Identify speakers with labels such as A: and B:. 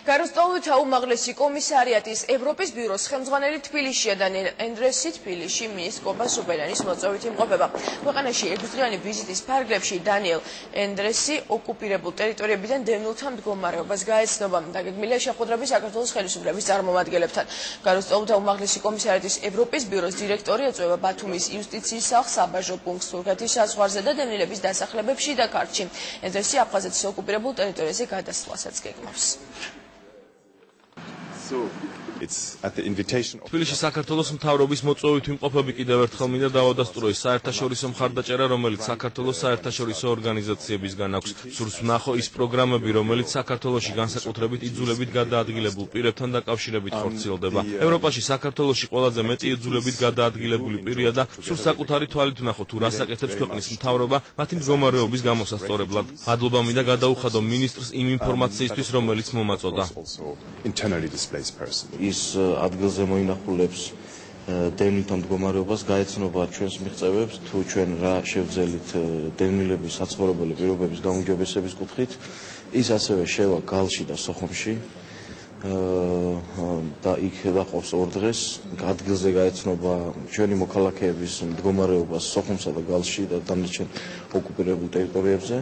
A: გაროსტოვთა უმაღლესი კომისარიატის ევროპის ბიუროს ხელმძღვანელი თბილისშია და ენდრესი თბილისში მინისკობა სუპერენის მოწვევით იმყოფება. ქვეყანაში ექვსდღიანი ვიზიტის ფარგლებში დანიელ ენდრესი ოკუპირებულ ტერიტორიებიდან დევნილთა მდგომარეობას გაეცნობა. დაგეგმილია შეხვედრები საქართველოს ხელისუფლების წარმომადგენლებთან. გაროსტოვთა უმაღლესი კომისარიატის ევროპის ბიუროს დირექტორი ეწვევა ბათუმის იუსტიციის სახლს, საბაჟო პუნქტს თურქეთის საზღვარზე და დევნილების დასახლებებში და ქართლში. ენდრესი აფხაზეთის ოკუპირებულ ტერიტორიაზე გადასვლასაც გეგმავს.
B: თბილისში საქართველოს მთავრობის მოწვევით იმყოფები კიდევ ერთხელ მინდა დავადასტუროს საერთაშორისო მხარდაჭერა, რომელიც საქართველოს საერთაშორისო ორგანიზაციებისგან აქვს. სურს ვნახო ის პროგრამები, რომელიც საქართველოში განსაკუთრებით იძულებით გადაადგილებულ პირებთან დაკავშირებით ხორციელდება. ევროპაში საქართველოში ყველაზე მეტი იძულებით გადაადგილებული პირია და სურს საკუთარი თვალით ვნახო თუ რას აკეთებს ქვეყნის მთავრობა მათი მდგომარეობის გამოსასწორებლად. მადლობა მინდა გადაუხადო მინისტრს იმ ინფორმაციისთვის, რომელიც მომაწოდა.
C: ის ადგილზე მოინახულებს დევნილთა მდგომარეობას, გაეცნობა ჩვენს მიღწევებს, თუ ჩვენ რა შევძელით დევნილების საცხოვრებელი პირობების გაუმჯობესების კუთხით. ის ასევე შევა გალში და სოხუმში და იქ დაყავს 2 დღეს. ადგილზე გაეცნობა ჩვენი მოქალაქეების მდგომარეობას სოხუმსა და გალში და დანარჩენ ოკუპირებულ ტერიტორიებზე.